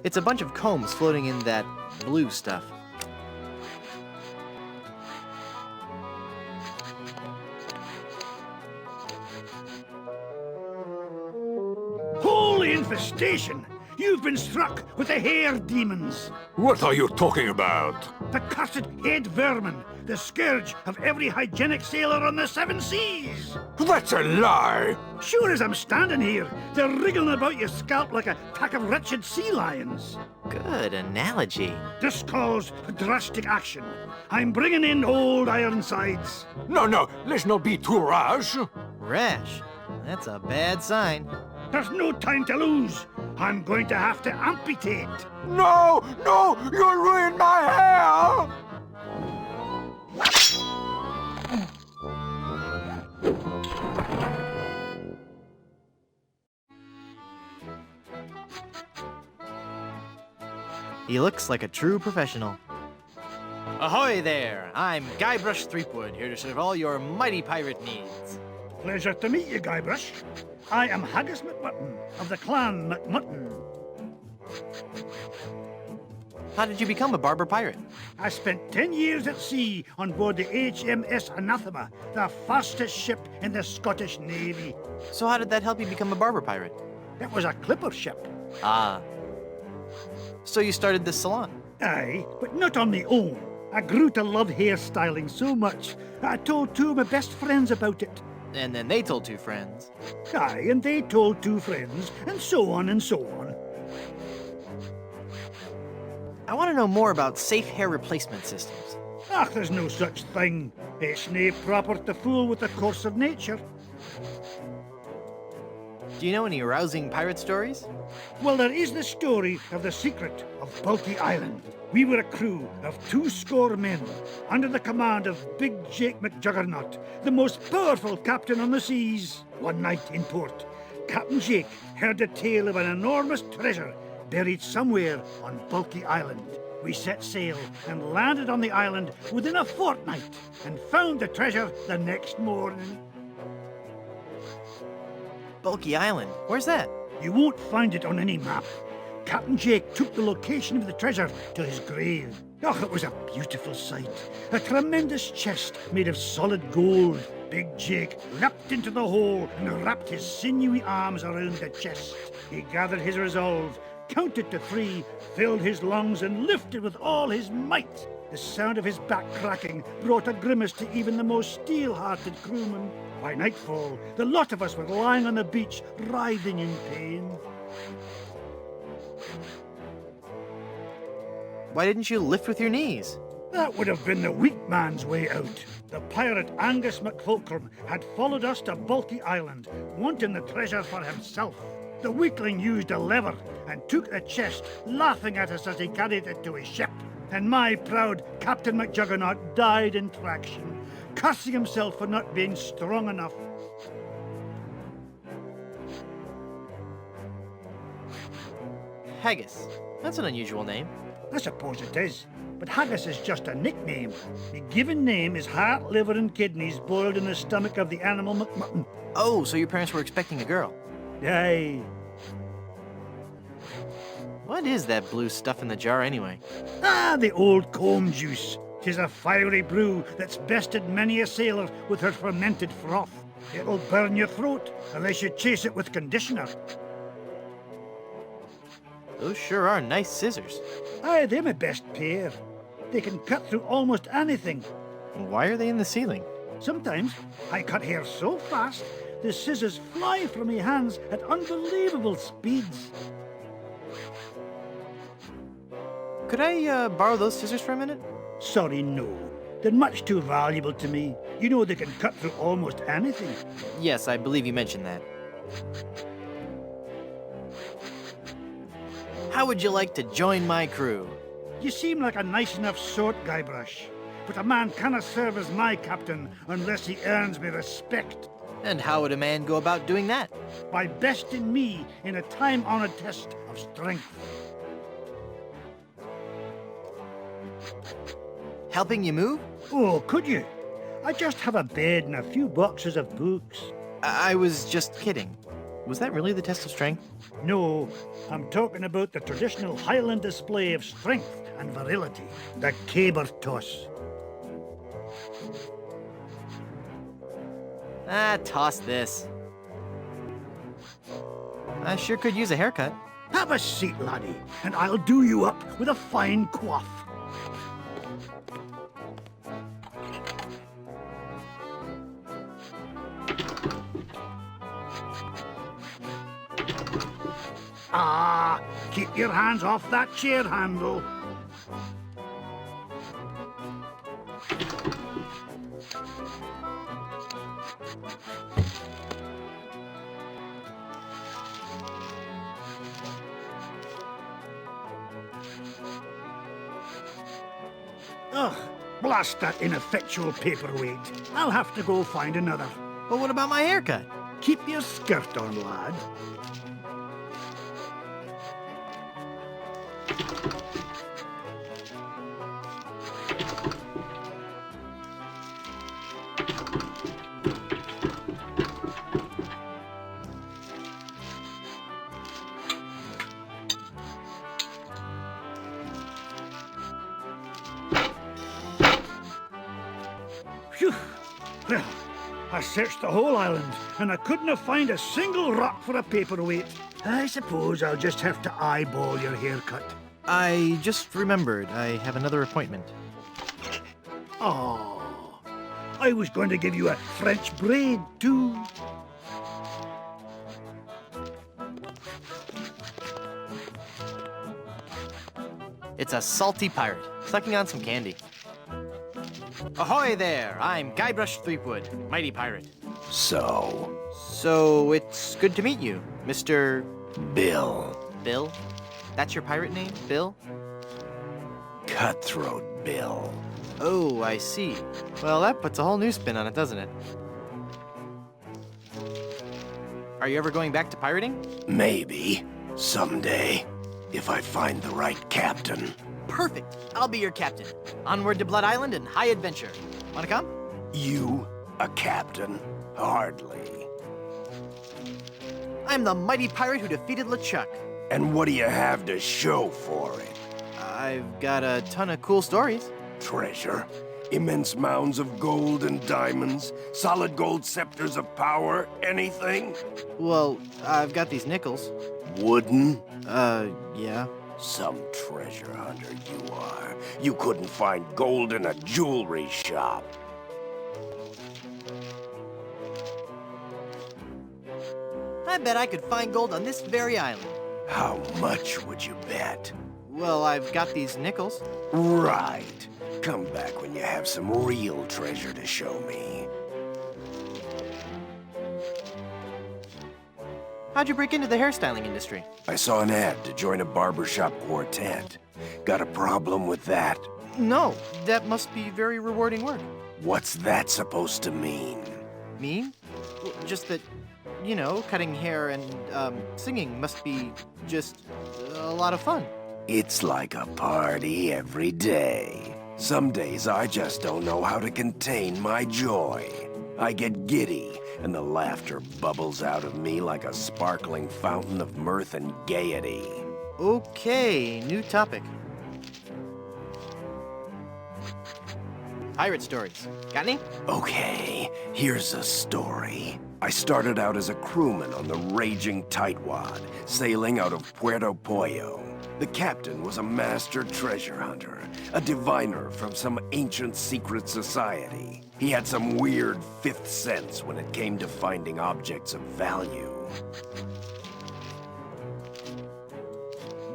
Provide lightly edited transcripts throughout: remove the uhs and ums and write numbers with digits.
It's a bunch of combs floating in that blue stuff. Holy infestation! You've been struck with the hair demons. What are you talking about? The cursed head vermin, the scourge of every hygienic sailor on the seven seas. That's a lie! Sure as I'm standing here, they're wriggling about your scalp like a pack of wretched sea lions. Good analogy. This calls for drastic action. I'm bringing in old Ironsides. No, let's not be too rash. Rash. That's a bad sign. There's no time to lose. I'm going to have to amputate. No, you'll ruin my hair! He looks like a true professional. Ahoy there! I'm Guybrush Threepwood, here to serve all your mighty pirate needs. Pleasure to meet you, Guybrush. I am Haggis McMutton of the clan McMutton. How did you become a barber pirate? I spent 10 years at sea on board the HMS Anathema, the fastest ship in the Scottish Navy. So how did that help you become a barber pirate? It was a clipper ship. Ah. So you started this salon? Aye, but not on my own. I grew to love hairstyling so much, I told two of my best friends about it. And then they told two friends. Aye, and they told two friends, and so on and so on. I want to know more about safe hair replacement systems. There's no such thing. It's nae proper to fool with the course of nature. Do you know any arousing pirate stories? Well, there is the story of the secret of Bulky Island. We were a crew of 200 men, under the command of Big Jake McJuggernaut, the most powerful captain on the seas. One night in port, Captain Jake heard the tale of an enormous treasure buried somewhere on Bulky Island. We set sail and landed on the island within a fortnight and found the treasure the next morning. Bulky Island? Where's that? You won't find it on any map. Captain Jake took the location of the treasure to his grave. It was a beautiful sight. A tremendous chest made of solid gold. Big Jake leapt into the hole and wrapped his sinewy arms around the chest. He gathered his resolve, counted to 3, filled his lungs, and lifted with all his might. The sound of his back cracking brought a grimace to even the most steel-hearted crewman. By nightfall, the lot of us were lying on the beach, writhing in pain. Why didn't you lift with your knees? That would have been the weak man's way out. The pirate Angus MacFulcrum had followed us to Bulky Island, wanting the treasure for himself. The weakling used a lever and took the chest, laughing at us as he carried it to his ship. And my proud Captain McJuggernaut died in traction, cursing himself for not being strong enough. Haggis. That's an unusual name. I suppose it is, but haggis is just a nickname. The given name is heart, liver, and kidneys boiled in the stomach of the animal McMutton. Oh, so your parents were expecting a girl. Aye. What is that blue stuff in the jar anyway? The old comb juice. 'Tis a fiery brew that's bested many a sailor with her fermented froth. It'll burn your throat unless you chase it with conditioner. Those sure are nice scissors. Aye, they're my best pair. They can cut through almost anything. Why are they in the ceiling? Sometimes I cut hair so fast, the scissors fly from my hands at unbelievable speeds. Could I borrow those scissors for a minute? Sorry, no. They're much too valuable to me. You know they can cut through almost anything. Yes, I believe you mentioned that. How would you like to join my crew? You seem like a nice enough sort, Guybrush. But a man cannot serve as my captain unless he earns me respect. And how would a man go about doing that? By besting me in a time-honored test of strength. Helping you move? Oh, could you? I just have a bed and a few boxes of books. I was just kidding. Was that really the test of strength? No, I'm talking about the traditional Highland display of strength and virility, the caber toss. Ah, toss this. I sure could use a haircut. Have a seat, laddie, and I'll do you up with a fine coif. Ah, keep your hands off that chair handle. Ugh, blast that ineffectual paperweight. I'll have to go find another. But what about my haircut? Keep your skirt on, lad. Phew. Well, I searched the whole island, and I couldn't find a single rock for a paperweight. I suppose I'll just have to eyeball your haircut. I just remembered I have another appointment. Oh, I was going to give you a French braid, too. It's a salty pirate, sucking on some candy. Ahoy there! I'm Guybrush Threepwood, mighty pirate. So it's good to meet you, Mr. Bill. Bill? That's your pirate name, Bill? Cutthroat Bill. Oh, I see. Well, that puts a whole new spin on it, doesn't it? Are you ever going back to pirating? Maybe. Someday. If I find the right captain. Perfect! I'll be your captain. Onward to Blood Island and high adventure. Wanna come? You, a captain? Hardly. I'm the mighty pirate who defeated LeChuck. And what do you have to show for it? I've got a ton of cool stories. Treasure? Immense mounds of gold and diamonds? Solid gold scepters of power? Anything? Well, I've got these nickels. Wooden? Yeah. Some treasure hunter you are. You couldn't find gold in a jewelry shop. I bet I could find gold on this very island. How much would you bet? Well, I've got these nickels. Right. Come back when you have some real treasure to show me. How'd you break into the hairstyling industry? I saw an ad to join a barbershop quartet. Got a problem with that? No, that must be very rewarding work. What's that supposed to mean? Mean? Well, just that, you know, cutting hair and, singing must be just a lot of fun. It's like a party every day. Some days I just don't know how to contain my joy. I get giddy, and the laughter bubbles out of me like a sparkling fountain of mirth and gaiety. Okay, new topic. Pirate stories. Got any? Okay, here's a story. I started out as a crewman on the raging Tightwad, sailing out of Puerto Pollo. The captain was a master treasure hunter, a diviner from some ancient secret society. He had some weird fifth sense when it came to finding objects of value.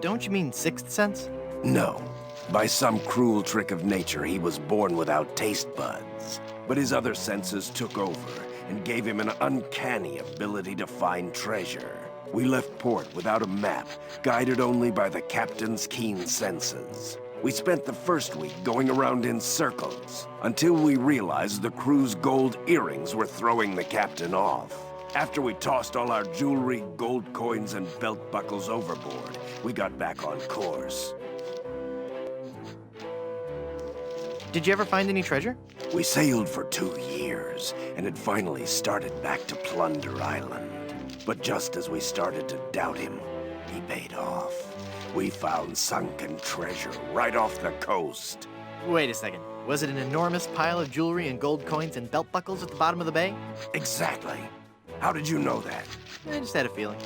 Don't you mean sixth sense? No. By some cruel trick of nature, he was born without taste buds. But his other senses took over and gave him an uncanny ability to find treasure. We left port without a map, guided only by the captain's keen senses. We spent the first week going around in circles, until we realized the crew's gold earrings were throwing the captain off. After we tossed all our jewelry, gold coins, and belt buckles overboard, we got back on course. Did you ever find any treasure? We sailed for 2 years, and had finally started back to Plunder Island. But just as we started to doubt him, he paid off. We found sunken treasure right off the coast. Wait a second. Was it an enormous pile of jewelry and gold coins and belt buckles at the bottom of the bay? Exactly. How did you know that? I just had a feeling.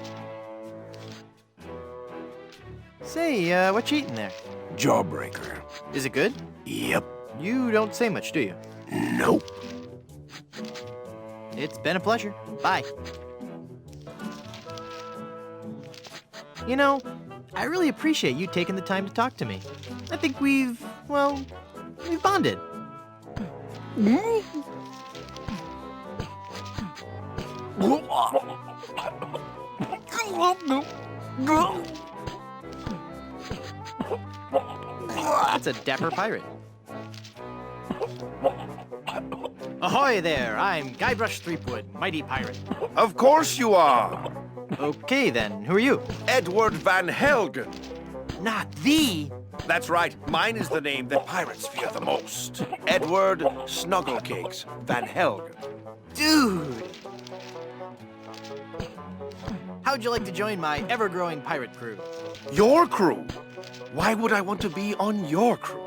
Say, what you eating there? Jawbreaker. Is it good? Yep. You don't say much, do you? Nope. It's been a pleasure. Bye. You know, I really appreciate you taking the time to talk to me. I think we've bonded. That's a dapper pirate. Ahoy there, I'm Guybrush Threepwood, mighty pirate. Of course you are. Okay then, who are you? Edward Van Helgen. Not the... That's right. Mine is the name that pirates fear the most. Edward Snugglecakes Van Helgen. Dude! How'd you like to join my ever-growing pirate crew? Your crew? Why would I want to be on your crew?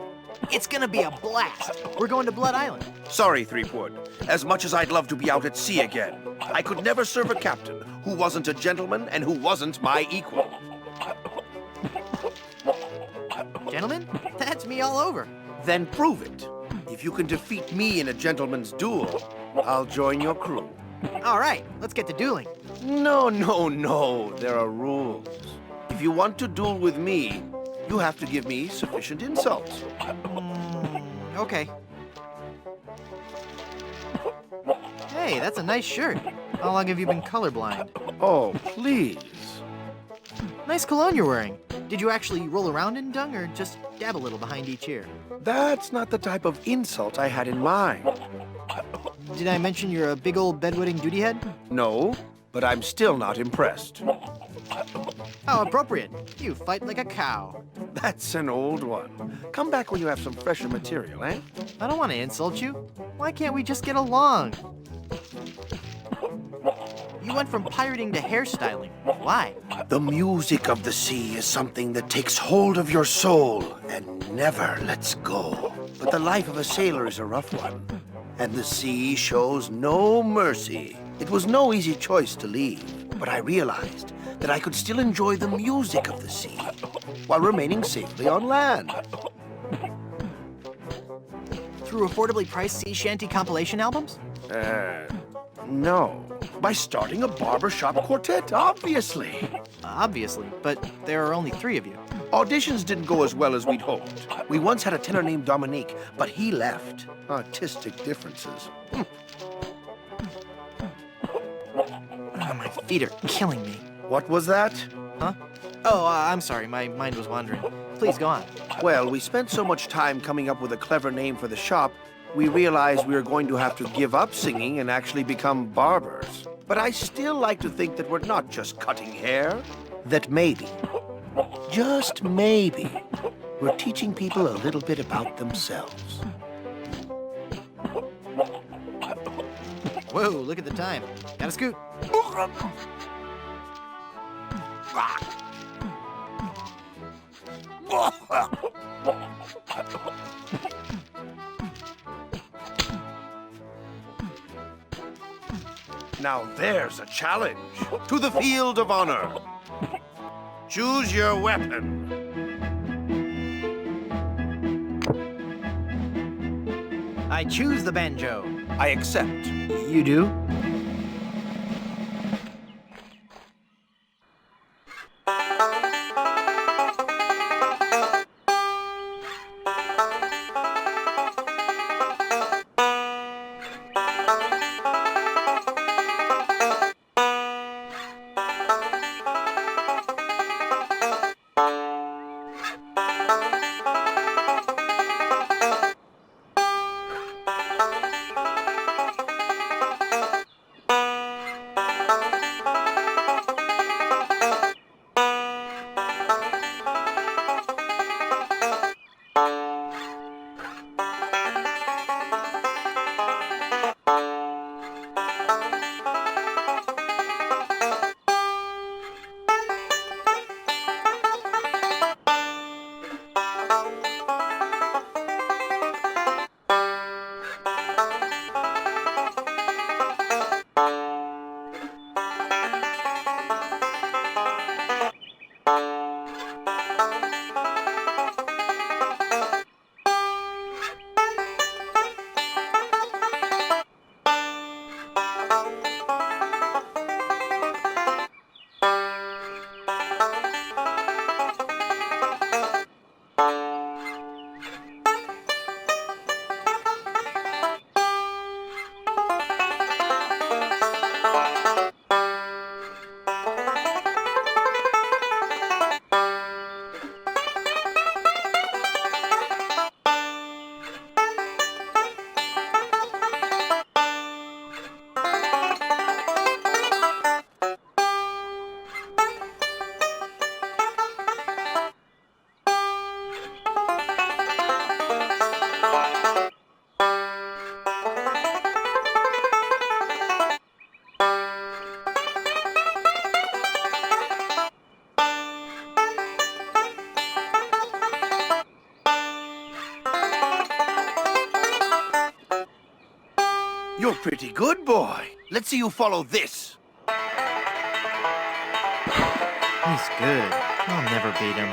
It's gonna be a blast. We're going to Blood Island. Sorry, Threepwood. As much as I'd love to be out at sea again, I could never serve a captain who wasn't a gentleman and who wasn't my equal. Gentlemen, that's me all over. Then prove it. If you can defeat me in a gentleman's duel, I'll join your crew. All right, let's get to dueling. No. There are rules. If you want to duel with me, you have to give me sufficient insults. Okay. Hey, that's a nice shirt. How long have you been colorblind? Oh, please. Nice cologne you're wearing. Did you actually roll around in dung or just dab a little behind each ear? That's not the type of insult I had in mind. Did I mention you're a big old bedwetting duty head? No, but I'm still not impressed. How appropriate. You fight like a cow. That's an old one. Come back when you have some fresher material, eh? I don't want to insult you. Why can't we just get along? You went from pirating to hairstyling. Why? The music of the sea is something that takes hold of your soul and never lets go. But the life of a sailor is a rough one, and the sea shows no mercy. It was no easy choice to leave, but I realized that I could still enjoy the music of the sea while remaining safely on land. Through affordably priced sea shanty compilation albums? No. By starting a barbershop quartet, obviously. Obviously, but there are only 3 of you. Auditions didn't go as well as we'd hoped. We once had a tenor named Dominique, but he left. Artistic differences. Oh, my feet are killing me. What was that? Huh? Oh, I'm sorry. My mind was wandering. Please go on. Well, we spent so much time coming up with a clever name for the shop, we realized we were going to have to give up singing and actually become barbers. But I still like to think that we're not just cutting hair. That maybe, just maybe, we're teaching people a little bit about themselves. Whoa, look at the time. Gotta scoot. Now there's a challenge. To the field of honor. Choose your weapon. I choose the banjo. I accept. You do? You're pretty good, boy. Let's see you follow this. He's good. I'll never beat him.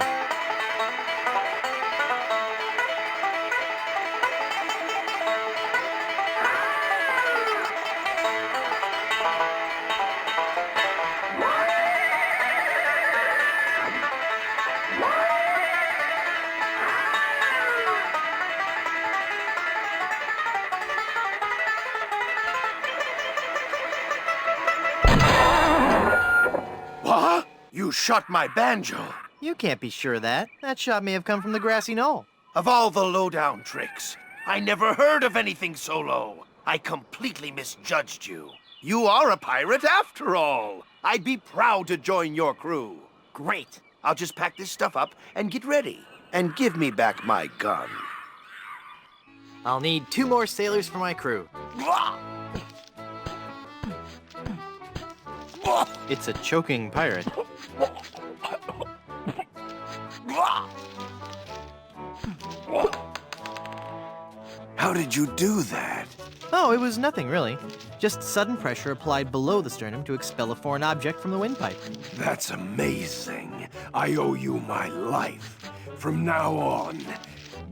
What? You shot my banjo. You can't be sure of that. That shot may have come from the grassy knoll. Of all the lowdown tricks, I never heard of anything so low. I completely misjudged you. You are a pirate after all. I'd be proud to join your crew. Great. I'll just pack this stuff up and get ready. And give me back my gun. I'll need 2 more sailors for my crew. It's a choking pirate. How did you do that? Oh, it was nothing really. Just sudden pressure applied below the sternum to expel a foreign object from the windpipe. That's amazing. I owe you my life. From now on,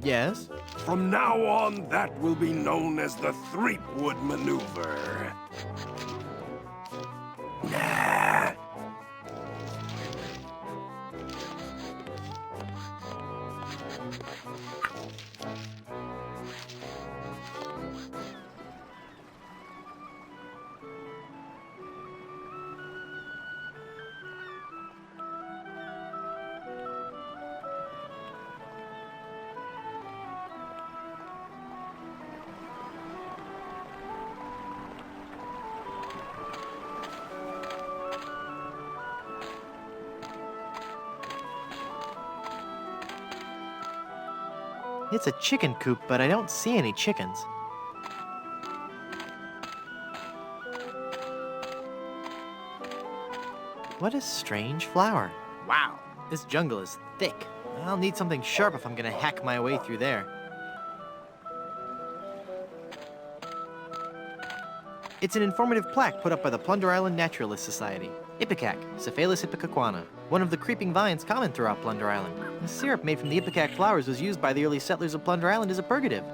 Yes? that will be known as the Threepwood Maneuver. Nah. It's a chicken coop, but I don't see any chickens. What a strange flower. Wow, this jungle is thick. I'll need something sharp if I'm gonna hack my way through there. It's an informative plaque put up by the Plunder Island Naturalist Society. Ipecac, Cephalus ipecacuana, one of the creeping vines common throughout Plunder Island. The syrup made from the ipecac flowers was used by the early settlers of Plunder Island as a purgative.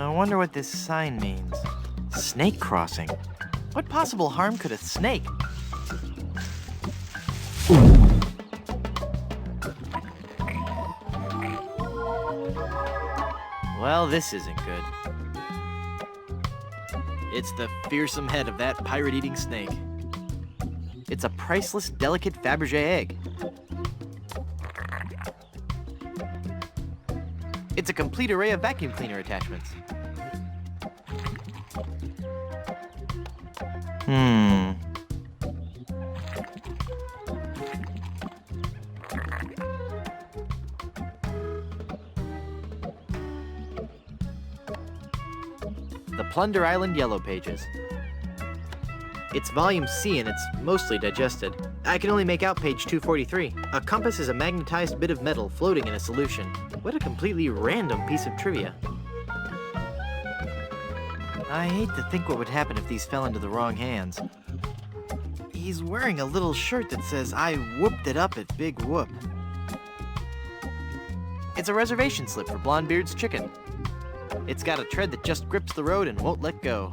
I wonder what this sign means. Snake crossing. What possible harm could a snake? Well, this isn't good. It's the fearsome head of that pirate-eating snake. It's a priceless, delicate Fabergé egg. It's a complete array of vacuum cleaner attachments. The Plunder Island Yellow Pages. It's volume C and it's mostly digested. I can only make out page 243. A compass is a magnetized bit of metal floating in a solution. What a completely random piece of trivia. I hate to think what would happen if these fell into the wrong hands. He's wearing a little shirt that says, "I whooped it up at Big Whoop." It's a reservation slip for Blondebeard's chicken. It's got a tread that just grips the road and won't let go.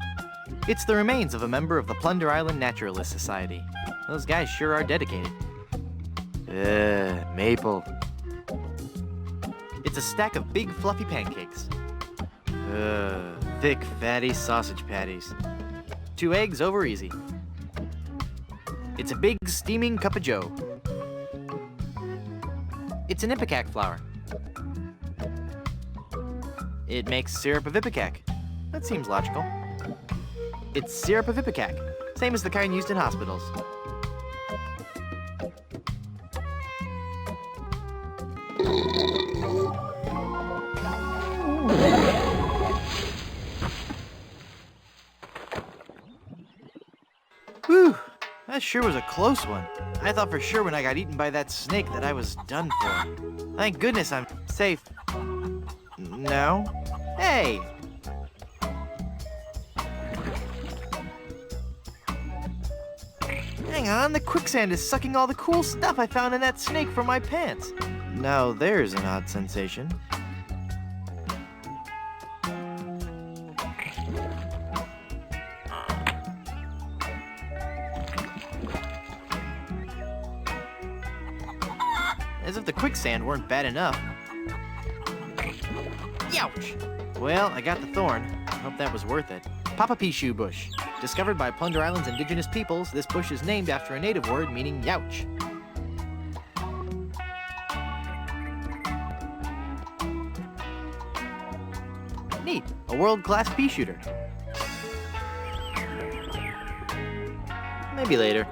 It's the remains of a member of the Plunder Island Naturalist Society. Those guys sure are dedicated. Maple. It's a stack of big fluffy pancakes. Thick, fatty sausage patties. 2 eggs over easy. It's a big, steaming cup of joe. It's an ipecac flower. It makes syrup of ipecac. That seems logical. It's syrup of ipecac, same as the kind used in hospitals. Whew, that sure was a close one. I thought for sure when I got eaten by that snake that I was done for. Thank goodness I'm safe. No? Hey! Hang on, the quicksand is sucking all the cool stuff I found in that snake from my pants. Now there's an odd sensation. As if the quicksand weren't bad enough. Youch! Well, I got the thorn. I hope that was worth it. Papa-Pea-Shoe bush. Discovered by Plunder Island's indigenous peoples, this bush is named after a native word meaning youch. Neat. A world-class pea shooter. Maybe later.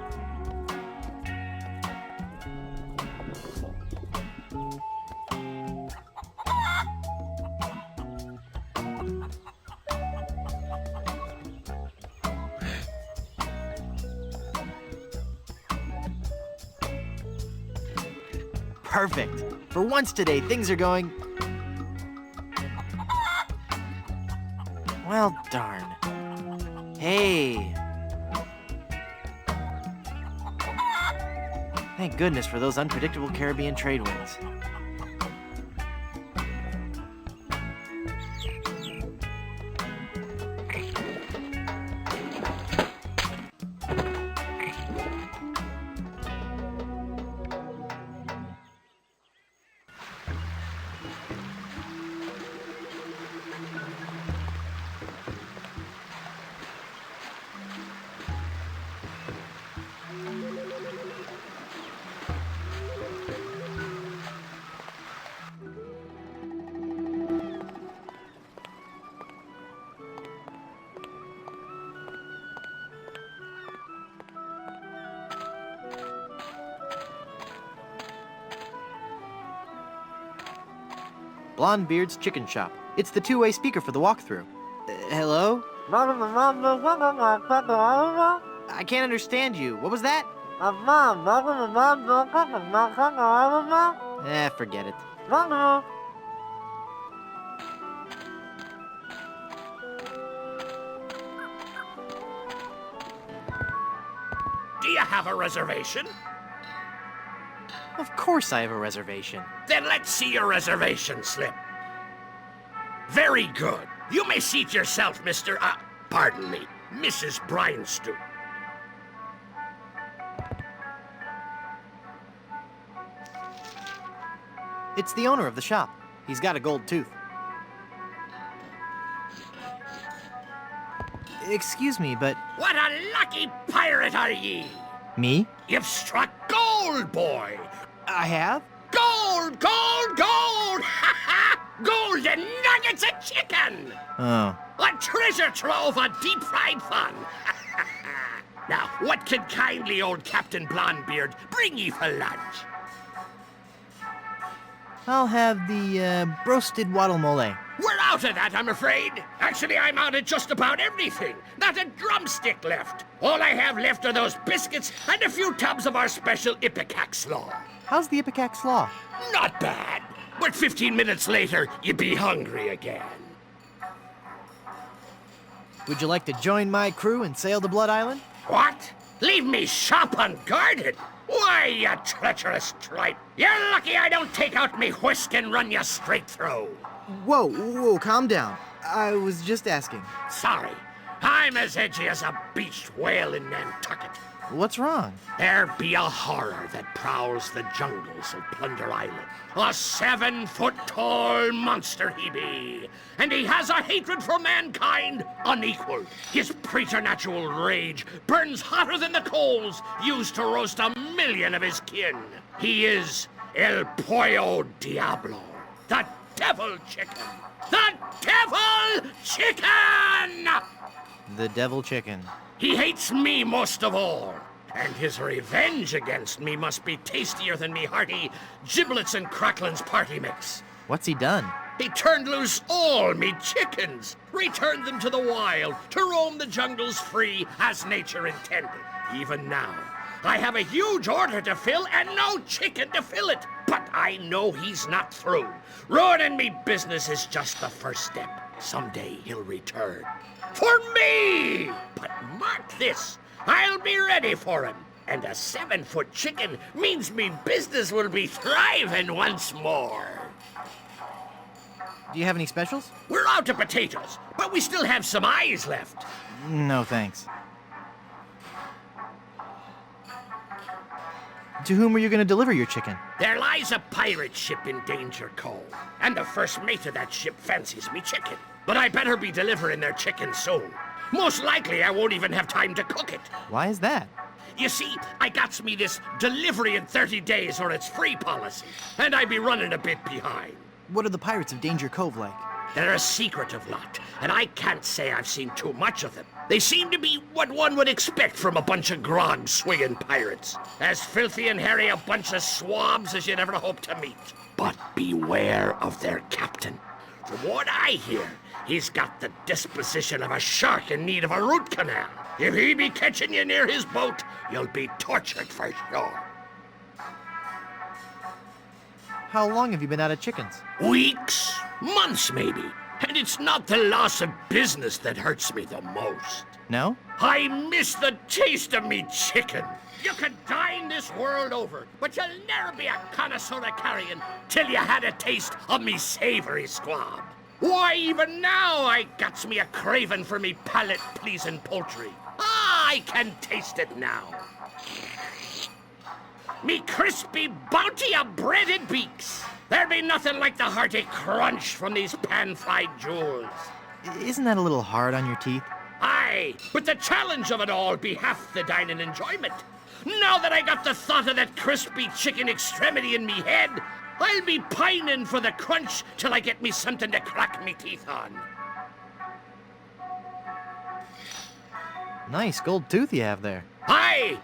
Perfect. For once today, things are going... Well, darn. Hey. Thank goodness for those unpredictable Caribbean trade winds. Blondebeard's Chicken Shop. It's the two-way speaker for the walkthrough. Hello? I can't understand you. What was that? Forget it. Do you have a reservation? Of course I have a reservation. Then let's see your reservation slip. Very good. You may seat yourself, pardon me, Mrs. Brimstone. It's the owner of the shop. He's got a gold tooth. Excuse me, but... What a lucky pirate are ye! Me? You've struck gold, boy! I have? Gold, gold, gold! Ha ha! Golden nuggets of chicken! Oh. A treasure trove of deep-fried fun! Now, what can kindly old Captain Blondebeard bring ye for lunch? I'll have the, roasted wattle mole. We're out of that, I'm afraid. Actually, I'm out of just about everything. Not a drumstick left. All I have left are those biscuits and a few tubs of our special ipecac slaw. How's the ipecac slaw? Not bad. But 15 minutes later, you'd be hungry again. Would you like to join my crew and sail to Blood Island? What? Leave me shop unguarded? Why, you treacherous tripe! You're lucky I don't take out me whisk and run you straight through. Whoa, calm down. I was just asking. Sorry. I'm as edgy as a beached whale in Nantucket. What's wrong? There be a horror that prowls the jungles of Plunder Island. A 7-foot-tall monster he be, and he has a hatred for mankind unequaled. His preternatural rage burns hotter than the coals used to roast 1,000,000 of his kin. He is El Pollo Diablo, the Devil Chicken. The Devil Chicken! The Devil Chicken. He hates me most of all, and his revenge against me must be tastier than me hearty giblets and cracklins party mix. What's he done? He turned loose all me chickens, returned them to the wild, to roam the jungles free as nature intended. Even now, I have a huge order to fill and no chicken to fill it. But I know he's not through. Ruining me business is just the first step. Someday he'll return. For me! But mark this, I'll be ready for him. And a 7-foot chicken means me business will be thriving once more. Do you have any specials? We're out of potatoes, but we still have some eyes left. No, thanks. To whom are you going to deliver your chicken? There lies a pirate ship in Danger Cove, and the first mate of that ship fancies me chicken. But I better be delivering their chicken soon. Most likely I won't even have time to cook it. Why is that? You see, I got me this delivery in 30 days or it's free policy, and I be running a bit behind. What are the pirates of Danger Cove like? They're a secretive lot, and I can't say I've seen too much of them. They seem to be what one would expect from a bunch of grog-swinging pirates. As filthy and hairy a bunch of swabs as you'd ever hope to meet. But beware of their captain. From what I hear, he's got the disposition of a shark in need of a root canal. If he be catching you near his boat, you'll be tortured for sure. How long have you been out of chickens? Weeks, months maybe. And it's not the loss of business that hurts me the most. No? I miss the taste of me chicken. You could dine this world over, but you'll never be a connoisseur of carrion till you had a taste of me savory squab. Why, even now I gets me a craving for me palate-pleasing poultry. Ah, I can taste it now. Me crispy bounty of breaded beaks. There be nothing like the hearty crunch from these pan-fried jewels. Isn't that a little hard on your teeth? Aye, but the challenge of it all be half the dining enjoyment. Now that I got the thought of that crispy chicken extremity in me head, I'll be pining for the crunch till I get me something to crack me teeth on. Nice gold tooth you have there. Aye!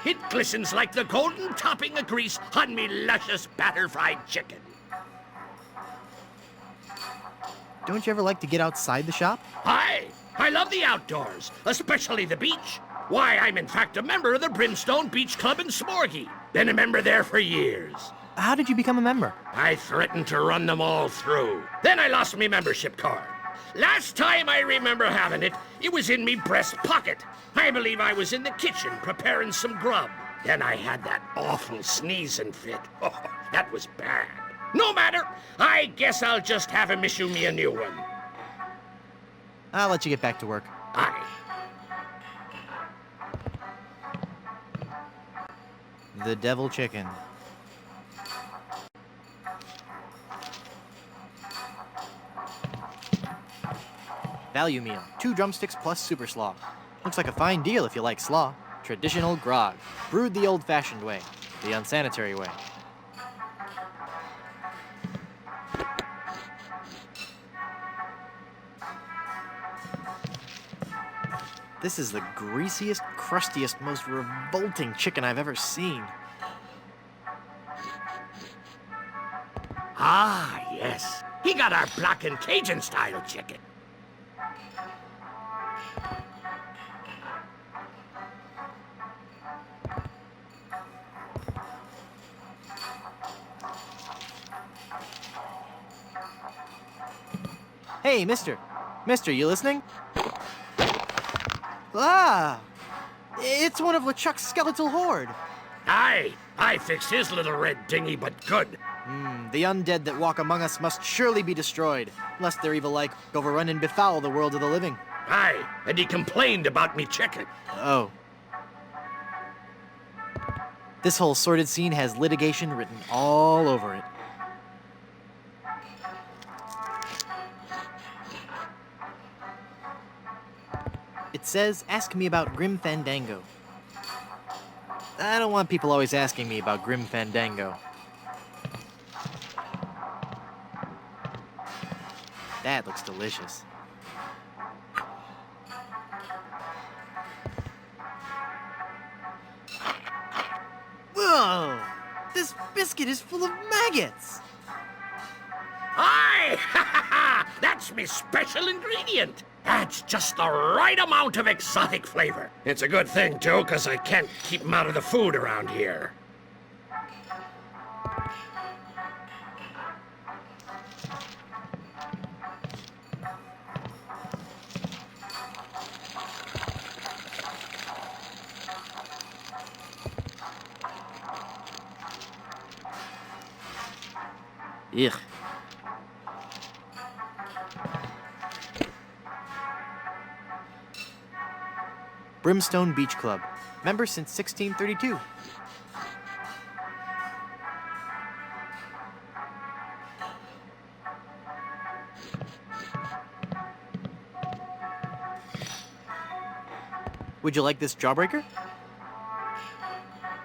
It glistens like the golden topping of grease on me luscious batter-fried chicken. Don't you ever like to get outside the shop? Aye, I love the outdoors, especially the beach. Why, I'm in fact a member of the Brimstone Beach Club in Smorgy. Been a member there for years. How did you become a member? I threatened to run them all through. Then I lost me membership card. Last time I remember having it, it was in me breast pocket. I believe I was in the kitchen preparing some grub. Then I had that awful sneezing fit. Oh, that was bad. No matter. I guess I'll just have him issue me a new one. I'll let you get back to work. Aye. The Devil Chicken. Value meal. 2 drumsticks plus super slaw. Looks like a fine deal if you like slaw. Traditional grog. Brewed the old-fashioned way. The unsanitary way. This is the greasiest, crustiest, most revolting chicken I've ever seen. Ah, yes. He got our black and Cajun style chicken. Hey, mister. Mister, you listening? Ah! It's one of LeChuck's skeletal horde. Aye, I fixed his little red dinghy, but good. The undead that walk among us must surely be destroyed, lest their evil like overrun and befoul the world of the living. Aye, and he complained about me chicken. Oh. This whole sordid scene has litigation written all over it. It says, ask me about Grim Fandango. I don't want people always asking me about Grim Fandango. That looks delicious. Whoa! This biscuit is full of maggots! Aye! Ha ha ha! That's me special ingredient. That's just the right amount of exotic flavor. It's a good thing, too, 'cause I can't keep 'em out of the food around here. Ugh. Brimstone Beach Club. Member since 1632. Would you like this jawbreaker?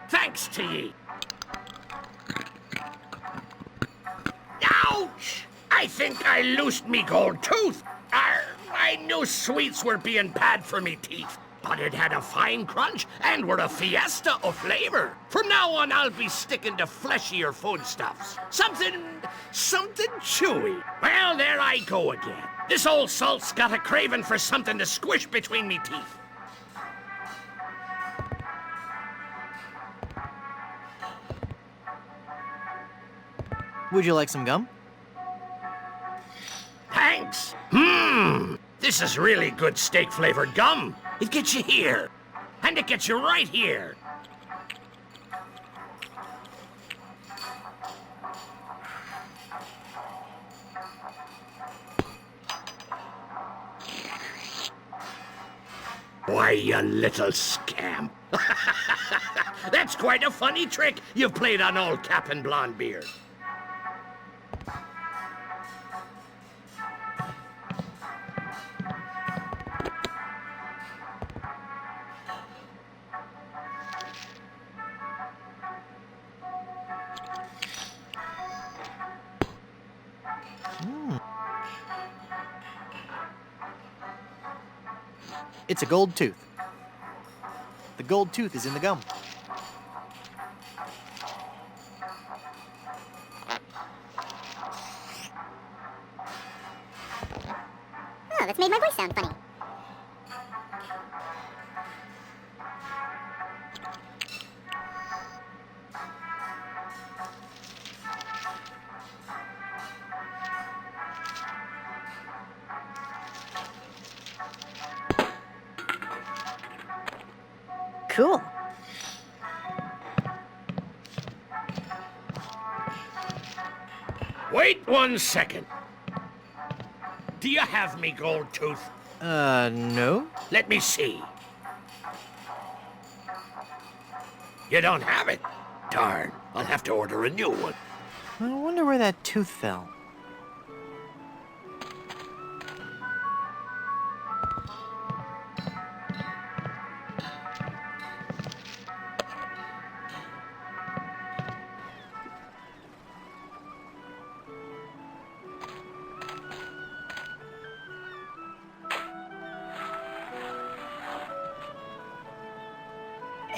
Thanks to ye. Ouch! I think I loosed me gold tooth. I knew sweets were being bad for me teeth, but it had a fine crunch and were a fiesta of flavor. From now on, I'll be sticking to fleshier foodstuffs. Something chewy. Well, there I go again. This old salt's got a craving for something to squish between me teeth. Would you like some gum? Thanks. This is really good steak-flavored gum. It gets you here, and it gets you right here. Why, you little scamp. That's quite a funny trick you've played on old Cap'n Blondebeard. It's a gold tooth. The gold tooth is in the gum. Oh, that's made my voice sound funny. Cool. Wait 1 second. Do you have me gold tooth? No? Let me see. You don't have it? Darn, I'll have to order a new one. I wonder where that tooth fell.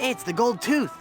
It's the gold tooth.